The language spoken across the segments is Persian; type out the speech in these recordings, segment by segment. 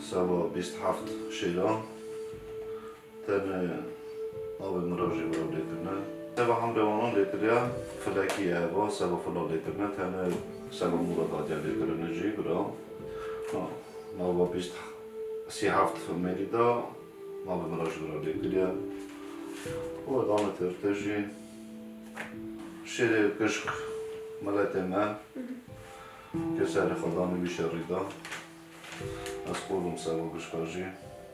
سوا 27 شیلا تن آب مراجع برای لیترنه سوا هم روانان لیتریا فلکیه با سوا فلا لیترنه تن سوا مراد آدیا لیترنه جی برای نوا 27 میلیدا آب مراجع برای لیتریا و ادامه ترتجی شیر کشک ملت ما که سر خدانی بیشه ریدا از قولم سوا بشکاجی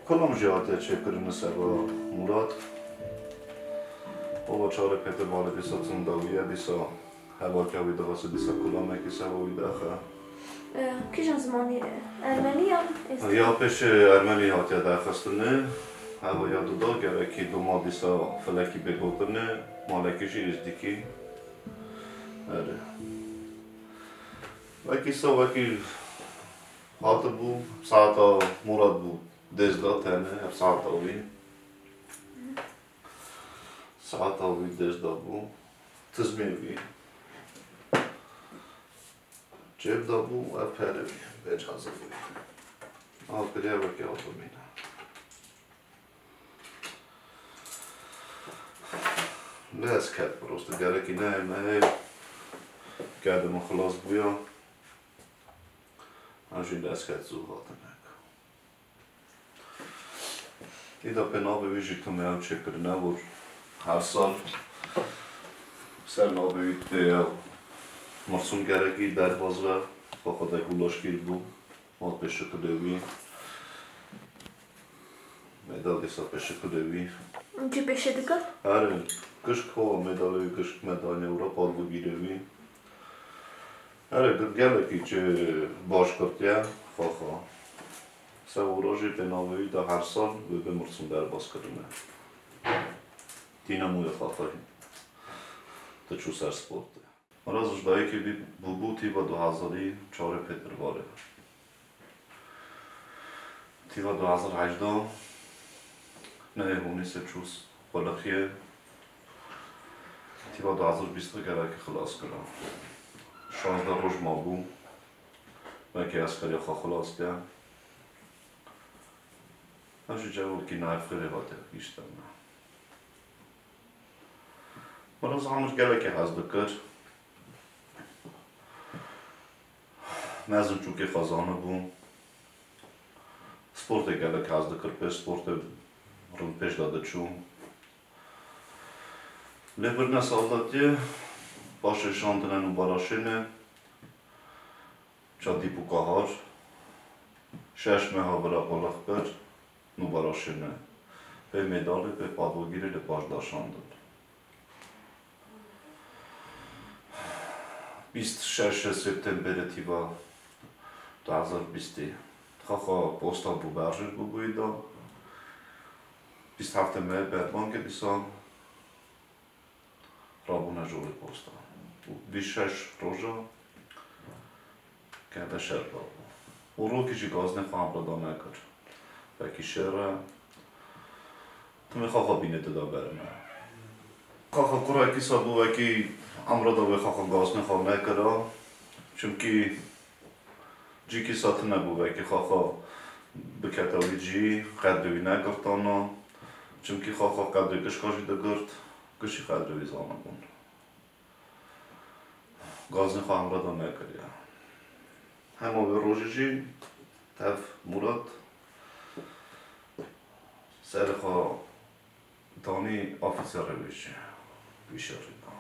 کلام جهاته چه کرنه سوا مراد و چهار پتر مال دیسا تنداویه دیسا هوا کوی دغاسه دیسا کلامه که سوا ویده آخه کیش از زمانی ارمنی یا پیش ارمنی هاتیه درخستنه هوا یادو دا گره که دو ماه دیسا فلکی بگوتنه مالکیشی ازدیکی وکی سا وکی هات بو ساعتا مراد بو دزدا تنه ساعتا وی دزدا بو تزمین وی جب دا بو پره وی بجازه وی آت بریه وکی آتا بینه لیس کت برسته گره که نه کردم خلاص بویا همچنین دست کرد زوغاته نک ایدا پناه بویجی که میام چه کرنه و هر سال سر نابوید به مرسوم گرگی در بازره با خود گولاش گیر بو ماد بشه کدوی مدال دیسا بشه کدوی چی بشه دیگه؟ آره کشک ها مدالی کشک مدال نورا پال بو گیروی آره گلکی چه باش کردیم خواه سوراجی پناهی دا هر سال به مرسوم در باز کردیم تینا موی خواه تا چو سر سپورت مرازش دایی که بوتی و 2004 پتر واره تیوا 2018 نه هونی سه چوز خلقیه تیوا 2020 گره که خلاص کردم 16 روز ما بو و که از خیلی خواه خلاص کرد همچه جواب که نایف خیلی باته بیشتر نه مراز همش گله که هست بکر مزم چون که خزانه بو سپورت گله که هست بکر پیش سپورت رون پیش داده چون لیبرنه سالداتی باشه شاندنن و براشینه چا دیپو کهار 6 ماه برا قلق بر نو براشینه به مدال به پادوگیری لپاش داشاندن 26 سپتامبر تیوا 2020 خواه پوستا بو برجر بو بویدا 27 ماه برمان که دیسان رابونه جوری پوستا 26 روزا که به شهر داد او رو کشی گاز نخواهم را دامه کرد بکی شهر تو میخواه بینه دا برمه خواه کرای کسا بو وکی امرا دا بخواه گاز نخواهم نکرد چونکه جی کسا تو نبو وکی خواه بکتاوی جی قدروی نگرتانا چونکه خواه قدروی کشکاشی دا گرد کشی قدروی زانه بون گاز نخواهم را دامه کرد همه به روژی تف مراد سر خواه دانی آفیسر بیشه ریدا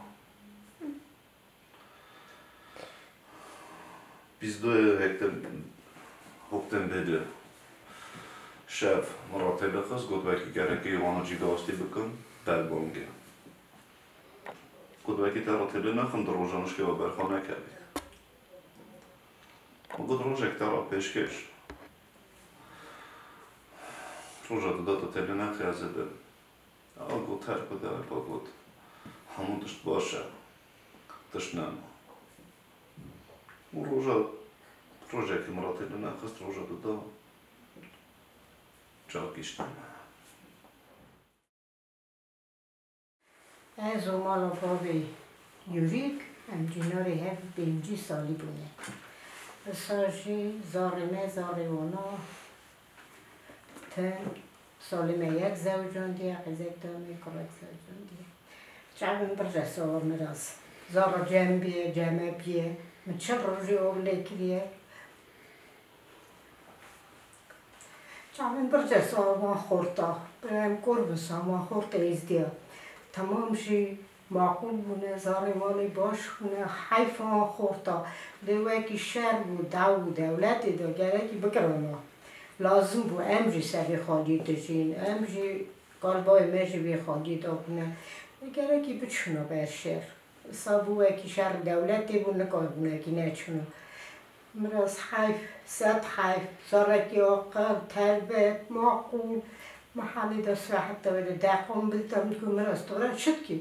22 هکتن بده شاف مرات لخص قلت باكي كاركي وانا جي دوستي بكم بالبونجي قلت باكي ترى تلنا خند روجا مشكلة وبرخونا كابي وقلت روجا كتارا بيشكش روجا تداتا تلنا خيازة قلت هركو دا قلت همون تشت باشا تشت نام وروجا كي مرات لنا خست روجا تدا جاكيش از مالا بابی یوریک امجیناری هف بینجی سالی بونه ساشی زاری اونا تن سالمه یک زوجان دیه قزک دامی کرک زوجان دیه چعبیم برجه سوار مراز زارا جمع بیه من چه روزی اولی کریه چعبیم برجه سوار ما خورتا بریم کربس ما خورتا ازدیا تمام شی معقول بونه زاری مالی باش کنه حیف ما خورتا لیوه که شهر بود دولتی دا گره که بکرانه لازم بود امجی سبی خالی داشین امجی قلبای میشه بی خالی دا کنه گره که بچونه بر شهر سابوه که شهر دولتی بود نکار بونه که نچونه مراز حیف صد حیف زارکی آقل تربیت معقول محلی دا سوحت دا دقم بلتم که مراز داره شد که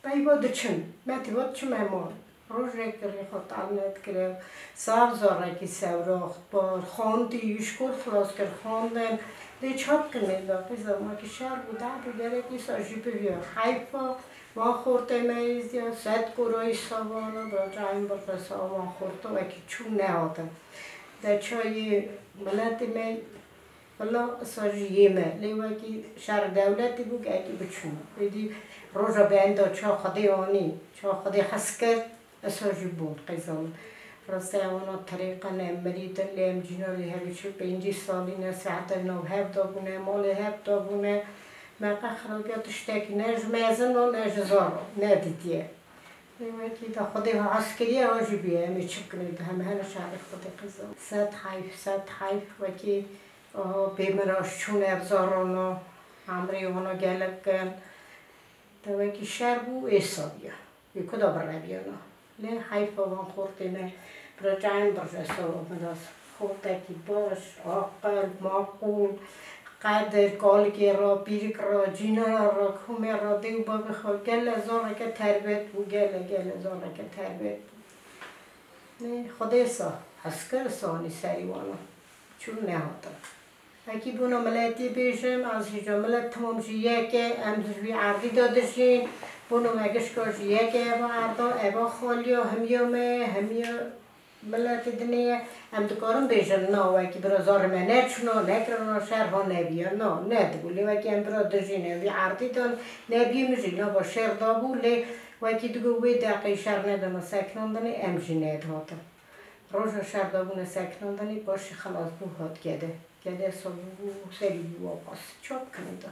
بایی باده چن متی باده چه ممان روز کری خود علمت کرد سب زارکی سوراخت بار خواندی یشکل خلاص کرد خواندن دی چاپ کنید باقی زمان که شهر بوده بگره که ساجی بیار حیفا ما خورده میز یا صد گروهی سوانه برا جایم برقصه ما خورده و که چون نهاده در چای ملت می ولی ساجی یمه لیوه که شهر دولتی بود که بچونه بیدی روزا بینده چا خودی آنی چا خودی حس کرد ساجی بود قیزان راسته اونا طریقا نمیدن لیم جنوری همیشه 5 سالی نه ساعت نو هفت دابونه مال هفت دابونه مقا خرابیاتش تاکی نج میزن و نج زارو ندیدیه لیوکی دا خودی ها عسکریه آجی بیه همی چپ کنید همه شهر خودی قیزان صد حیف وکی بیمراش چون ابزارانا عمری اونا گلک کن دا وکی شهر بو ایسابیه بی کدا برنبیانا لی حیف وان خورده نه برا جایم برجه سالو مراز خورده کی باش عاقل معقول قدر کالگی را بیرک را جینا را کمی را دیو با بخواه گل زاره که تربیت بو گل زاره که تربیت بو نه خدا سا حسکر سانی سریوانا چون نهاتا اکی بونا ملتی بیشم از هیچا ملت تمام شی یکه امزوی عردی دادشین بونو مگش کاش یکه ابا عردا ابا خالیا همیو ملت دنیا هم دکارم بیشن نه وکی برا زار منه چنا نکرنا شهرها نبیا نه ندبولی وکی هم برا دجینه وی عردی دان نبی مجینا با شهر دابو لی وکی دگو وی دقی شهر ندانا سکناندنی امجی ندهاتا روژا شهر دابونه سکناندنی باشی خلاص بو هات گده سالو سری بو واقعا چاپ کنیده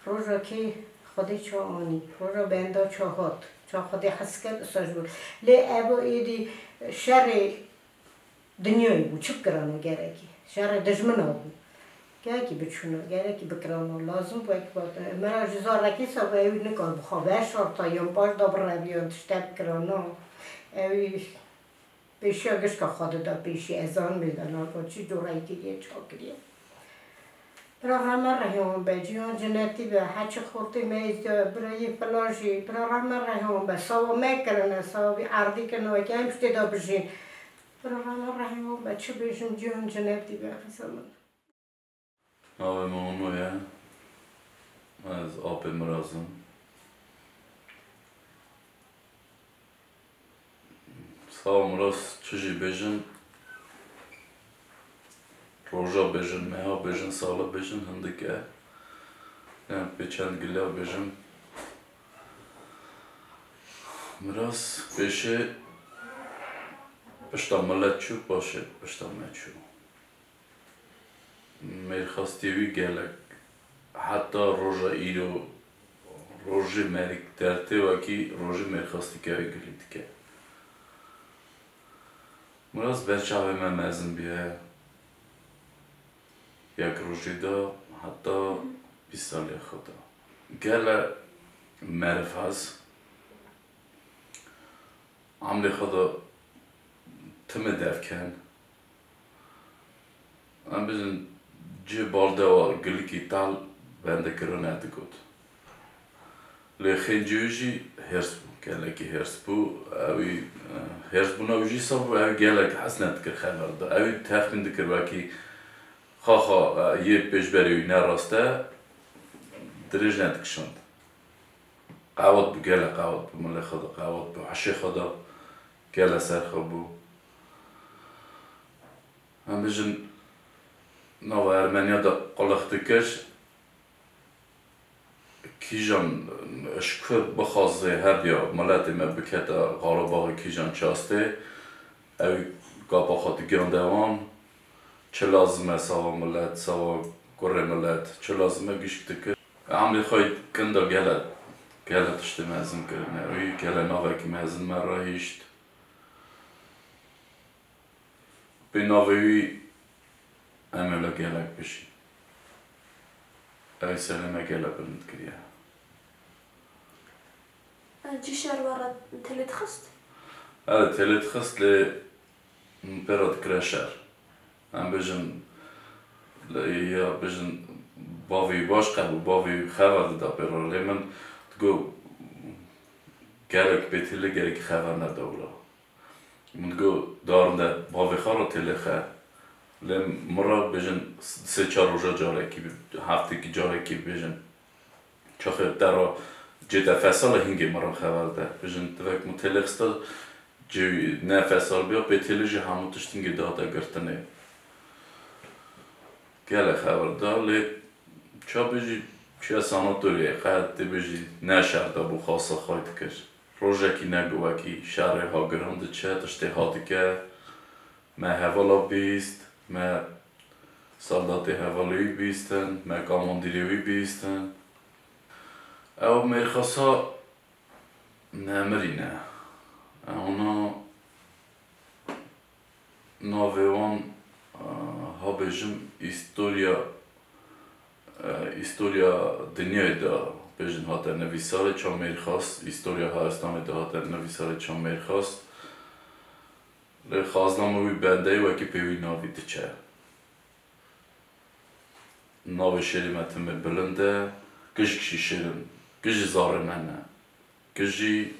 روژا که خودی چه آنی روژا بنده چه هات چه خودی حس کرد ساج بود لی ابا ایدی شهر دنیایی بود چپ کرانو گره کی شهر دجمنا بود گره کی بچونو گره کی بکرانو لازم بود که بود مرا جزار رکی سابا ایوی نکار بخواه شرطا یم باش دابر رویان تشتب کرانو ایوی پیشی اگش که خواده دا پیشی ازان میدن آقا چی جورایی کریه چا کریه برا رحمه رحیم به جیان جنتی به هچ خورتی میزده برای فلاشی برا رحمه رحیم به ساوا میکرنه ساوا بی عردی کنه و که همشتی دا بشین برا رحمه رحیم به چه بیشم جیان جنتی به خیسمون آب مامویه از آب مرازم ساوا مراز چجی بیشن روژا بیشن مها بیشن سالا بیشن هندکه yani beçen gilla بیشن مراز بیشه بشتا ملت چو باشه بشتا مچو میرخواستیوی گلک حتی روژا ایرو روژی مریک درته وکی روژی میرخواستی که گلید که مراز برچاوی من مزن بیه یک روزی دا حتی 20 سال خدا گل معرف هست عمل خدا تم دف کن من بزن جه بالده و گلی کی تال بنده کرونه دکود لخین جوجی هرس بو گله کی هرس بو اوی هرس بو نوجی صاب اوی گله کی حسنت کر خبر دا اوی تخمین دکر باکی خا یه پیش بری نه راسته درج ندکشند قوت بو گله قوت بو مال خدا قوت بو عشی خدا گله سر خبو من بجن نو ارمنیا دا قلخت کش کیجان اشکر بخوازه هر بیا ملت ما بکت غارباغ کیجان چاسته اوی گاپا خاطی گرندوان چه لازمه سوا ملت سوا گره ملت چه لازمه گیشک تکر عملی خواهید کنده گله تشتی مهزم کرنه اوی گله ناوه که مهزم من راهیشت به ناوهی املا گلک بشی اوی سلمه گله بلند کریه جي شهر ورا تلت خست هذا تلت خست ل براد كراشر هم بجن یا بجن باوی باش قبل باوی خبر دا برا لیمن تگو گلک بیتیله گلک خبر نداولا من تگو دارنده باوی خارا تیله خه لیم مرا بجن 3-4 روزا جاره کی هفته کی جاره کی بجن چخه درا جدا فصل هنگی مرا خبر ده بجن توک متلخستا جوی نه فصل بیا بیتیله همو تشتینگی داده گرتنه گله خبر ده لی چا بجی چه ساناتوریه خواهد دی بجی نه شهر ده بو خاصه خواهد کش روژه کی نگوه کی شهر ها گرانده چه تشتی هاتی که ما هوالا بیست ما سالدات هوالوی بیستن ما کاماندیریوی بیستن او میرخصا نمرینه اونا ناویوان ها بجم ایستوریا دنیای دا بجن ها در نویسار چون میرخواست ایستوریا ها استان دا ها در نویسار چون میرخواست خواستنامه وی بنده وکی پیوی ناوی دچه ناوی شیری متن بلنده گش کشی شیرن گشی زاره منه گشی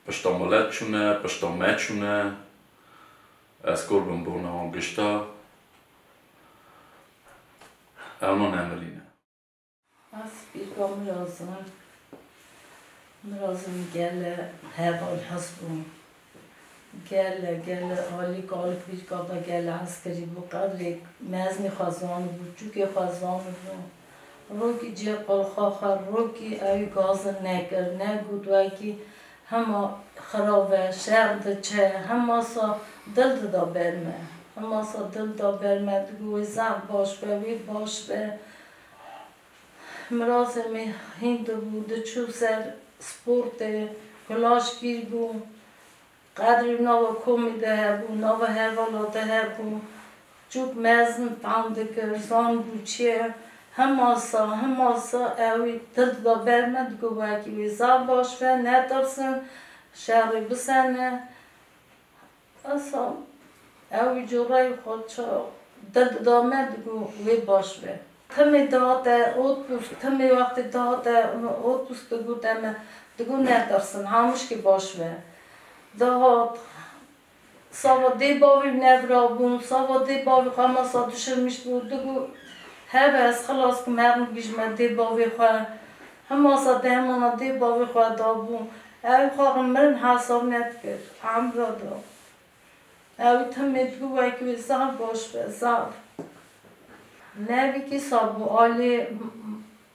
پشتا ملت چونه پشتا مه چونه از گربن بونه هم گشتا اونا نمرینه از بیرگاه مرازم گله هوال هست بون گله حالی کال بیرگاه دا گله هست کری بو قدر مزنی خوازوان بود چوکی خوازوان بود روکی جه قلخاخر روکی اوی گاز نگر نگود وکی همه خرابه شرد چه همه سا دل دا برمه همه سا دل دا برمه دگوی زن باش به وی باش به مرازمی هنده بود چو سر سپورت کلاش گیر بود قدری نوا کمی ده بود نوا هروالا ده بود چوب مزن پانده کرزان بود چیه همه سا اوی دل دا برمه دگوی که وی زن باش به ندارسن شهری بسنه اصلا اوی جورای خود چا دل دامه دگو وی باش به تمی داده تمی وقتی داده اوتبوس دگو دمه دگو ندارسن همش که باش به داد ساوا دی باوی نبرا بون ساوا دی باوی خواه ما سا دشرمیش بود دگو هبه خلاص که مرم گیشمه دی باوی خواه همه سا دهمانا دی باوی خواه دا بون اوی خواه مرن حساب ندکر هم را دا اوی تمید گوه که زن باش به زن نوی که سابو آلی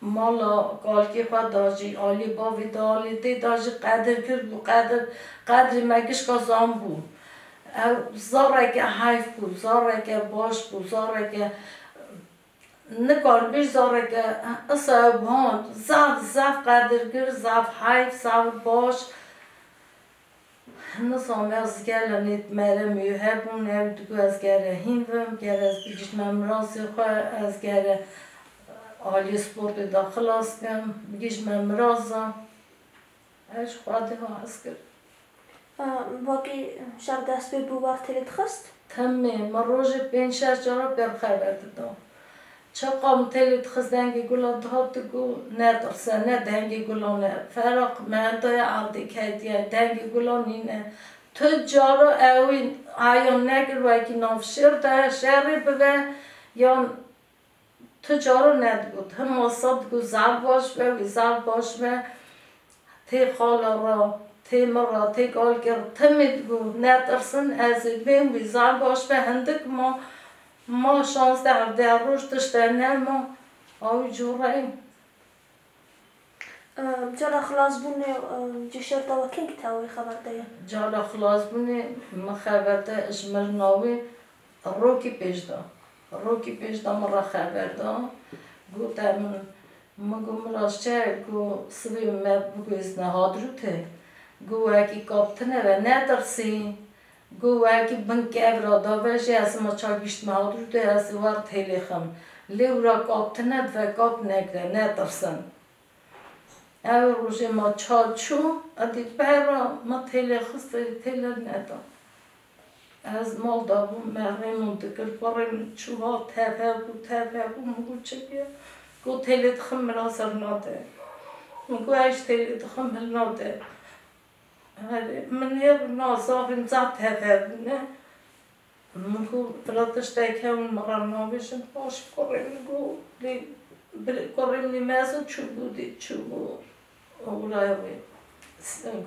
مالا گالکی خواه داجی آلی باوی دا آلی دی داجی قدر کرد بو قدر مگش که زن بود زاره که حیف بود زاره که باش بود زاره که نکار بیش زاره که اصاب هان زف قدر کرد زف حیف زف باش نظام از گله نیت مرا میهبون ابدگو از گله هیمم گله از بگیش ممراضی خواه از گله عالی سپورت داخل هستم بگیش ممراضم اش خواهده ها هست کرد باقی شر دست به بوار تلت خست؟ تمه من روز 5-6 جارا برخیر دادم چه قام تلت خست دنگی گلا دهات گو ندرسه نه دنگی گلا نه فرق من دای عادی کردیه دنگی گلا نینه تو جارا اوین آیان نگر وکی نافشیر ده شهری ببه یا تو جارا ندگود هم واسط گو زل باش به وی زل باش به تی خالا را تی مرا تی گالگر تمید گو ندرسن از بین وی زل باش به هندک ما شانس در روش داشته نه ما آوی جوراییم جالا خلاص بونه جشر دوا کنگ تاوی خبر دایم جالا خلاص بونه ما خبر ده اشمر ناوی روکی پیش دا مرا خبر دا گوته من گو مراش چه گو سوی من بگو از نهاد رو ته گو اکی کابتنه و ندرسی گو اکی بنک افرا دا وشی از ما چاگیشت نهاد رو ته از وار تیلیخم لیو را کابتنه و کاب نگره ندرسن او روزی ما چاچو ادی برا ما تیلیخست تیلی ندام از مال دابون مرمون دکر بریم چوها تفه بود مگو چه بیا گو تیلی دخم رازر ناده مگو ایش تیلی دخم ناده من یه نازاقین زد تفه بونه مگو براتش دیکهون مرا نابشن باش کریم گو کریم نیمازو چو بودی چو بود اولای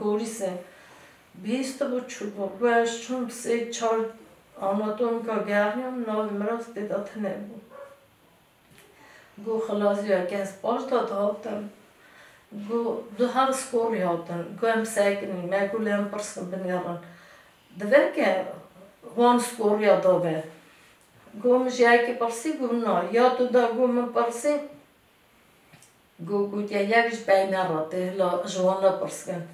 گوریسه بیست بود چوبا گوش چون 3-4 آناتوم که گریم ناوی مراست دیدات نبود گو خلاصی ها که از باش داد هاتم گو دو هر سکوری هاتم گو هم سیکنی مگو لیم پرسن بنیارن دوه که وان سکوری ها داوه گو مش یکی پرسی گو نه یا تو دا گو من پرسی گو یکیش بین را ده جوانا پرسکن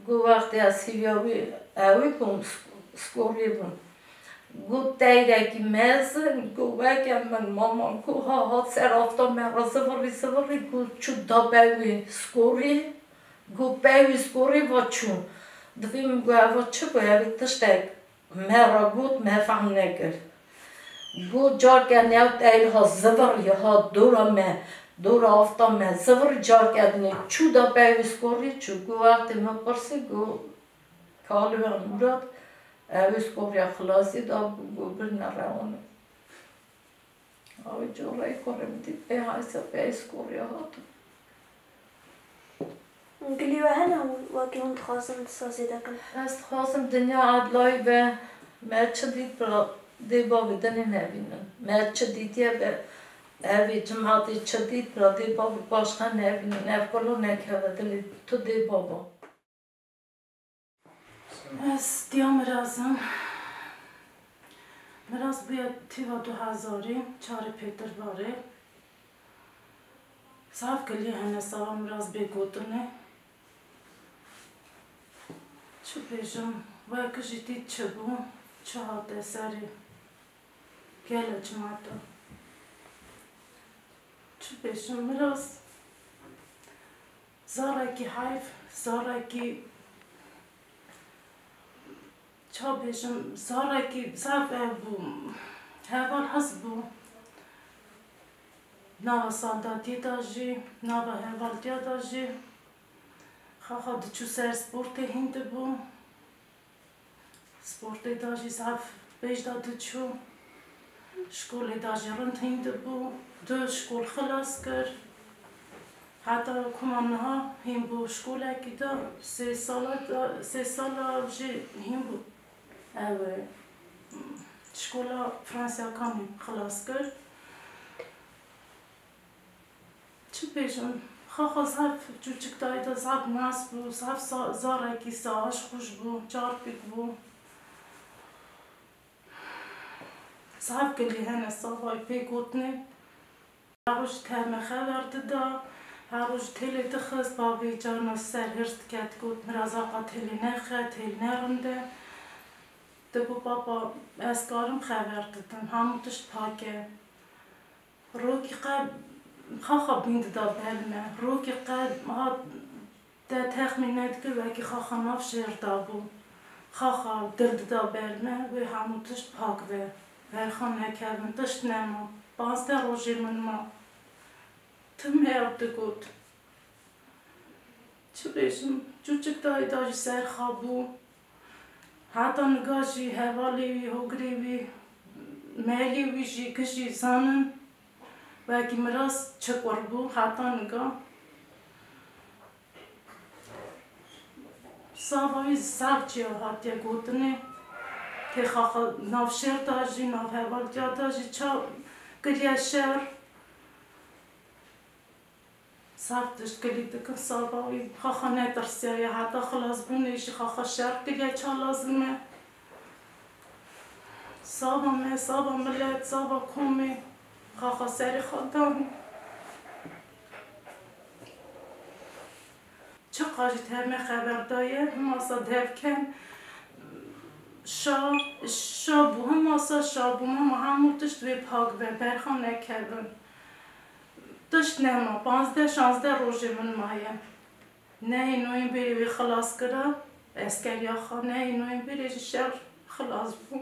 گو وقتی از هیوی اوی کن سکوری بون گو دیرکی مزن گو وکی من مامان گو ها سر آفتا من را زوری گو چو دا بیوی سکوری گو بیوی سکوری و چون دویم گو اوی چه گو اوی تشتک مرا بود مفهم نگر گو جار که نیوت ایل ها زوری ها دورا من دور آفتا من زور جار کردنی چو دا بیویس کوری چو گو وقتی من پرسی گو کالو مراد اویس کوری خلاصی دا گو برنا روانه آوی جورای کورم دید به حیث بیویس کوری هاتو گلیوه هنه واقعی هند خواستم سازی دکن است خواستم دنیا عدلای به مرچه دید برا دی بابی دنی نبینن مرچه دیدیه به اوی جماعتی چدید برا دی بابا باشخان نبینن او کلو نکهوه دلی تو دی بابا از دیام رازم مراز بیاد تیوا 2000 4 پیتر باره صاف کلی هنه سوا مراز بگوتونه چو بیشم وای کشی دید چه بو چه هاته سری گله جماعتا چو بیشم مراز زارکی حیف زارکی چا بیشم زارکی صاف بو هوال هست بو ناوا سانداتی داجی ناوا هوالتیا داجی خواهد چو سر سپورت هنده بو سپورت داجی صاف بیش داده چو شکول داجی رند هنده بو دو شکول خلاص کرد حتی کمان ها هم بو شکول اکی دا 3 سال جی هم بو شکول فرانسیا کامی خلاص کرد چه بیشم خواه صاف چوچک دایده صاف ناس بو صاف زاره کی ساش خوش بو چار پیک بو صاف کلی هنه صافای پیکوتنه روش تمه خبرده دا هروج تلی دخست بابی جانا سر هرست کت گود مرازاقا تلی نخه تلی نرنده دبو بابا اسکارم خبر دادم همو تشت پاکه روکی قب خاخا بیند دا بلمه روکی قب ها ده تخمینه که وکی خاخا ناف شیر دا بو خاخا دل دا بلمه و همو تشت پاک و ورخان نکرم تشت نما 15 روزی من ما تم هرب دگود چو بیشم چوچک دایی داشت سر خوابو حتی نگاهی حوالی وی هگری وی مالی وی جی کشی زانن و اگه مراس چکور بو حتی نگاه صابوی سر چی هاتی گوتنه که خاخا ناف شیر داشتی ناف حوال جا داشتی چا گریه شیر سافتش کلیده که صابوی خاخا ندرسیه یا حتی خلاص بونیشی خاخا شیر گریه چا لازمه صابا ملت صابا کومی خاخا سری خودم چه قاجت همه خبر دایه هماسا دفکن شا بو هماسا شا بو ما همو تشت وی پاک و برخان نکردن تشت نما 15-16 روزی من مایه نه اینوین بری وی خلاص کرده اسکریا خواه نه اینوین بری شر خلاص بو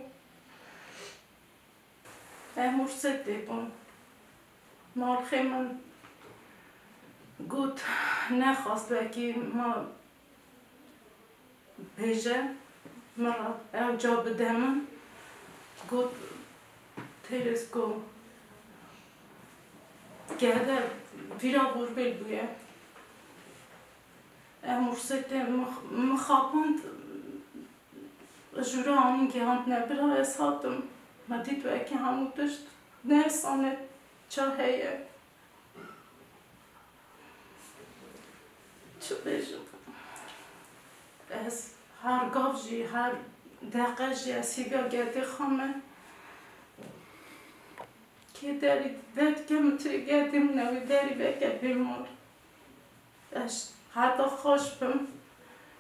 امور ستی بون مالخی من گوت نخواست بکی ما بیجه مرا او جا بدمن گوت تیرس گو گهده ویرا بوربیل بویه امور ستی مخابند جورا آنین که هند نبرا از هاتم ما دید بکی همو دشت نرسانه چا هیه چو بیشم از هر گاف جی هر دقیقه جی از هیگا گرده خامه که داری بد که متری گردیم نوی داری بکه بیمار اش حتی خوش بم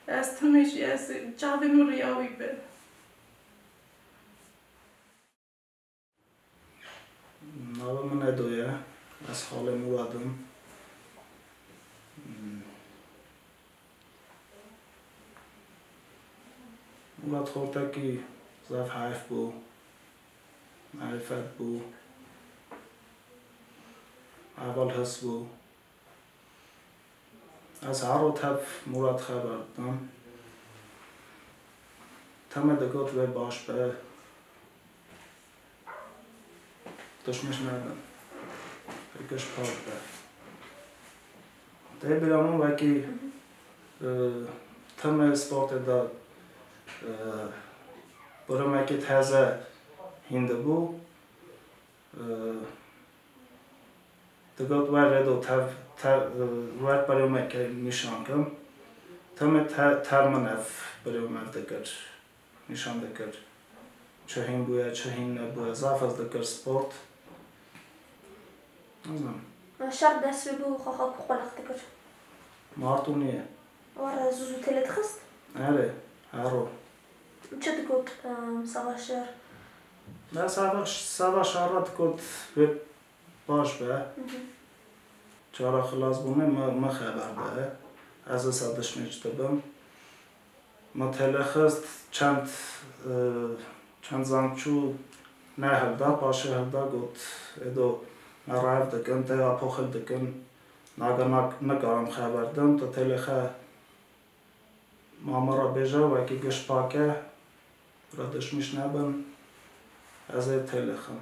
از تمیشی از جاوی موریاوی بم ناو من ادویه از حال مرادم مراد خورتکی زف حیف بو معرفت بو اول حس بو از هر رو تف مراد خبر دم تمه دگات و باش به دشمش ندم فکرش پاک به ده بیرامون وکی تمه سپورت داد برام اگه تازه هنده بو دگات ورد و ورد برام اگه نشان کم تمه ترمنف برام دگر نشان دگر چه هین بویه چه هین نبویه زعف از دگر سپورت نزدم شر دست بو خاخا بخولق دکر مارتونیه ورا زوزو تلت خست اره هارو چه دکوت سوا شر نه سوا شارت کد باش به چرا خلاص بونه ما خبر به از صدش میجتبم ما تلخست چند زنچو نه هلدا باشه هلدا گفت ادو نرایف دکن تا اپوخل دکن نگارم خبر دم تا تلخه ماما را بیجا و اکی گش پاکه را دشمیش نبن از تلخم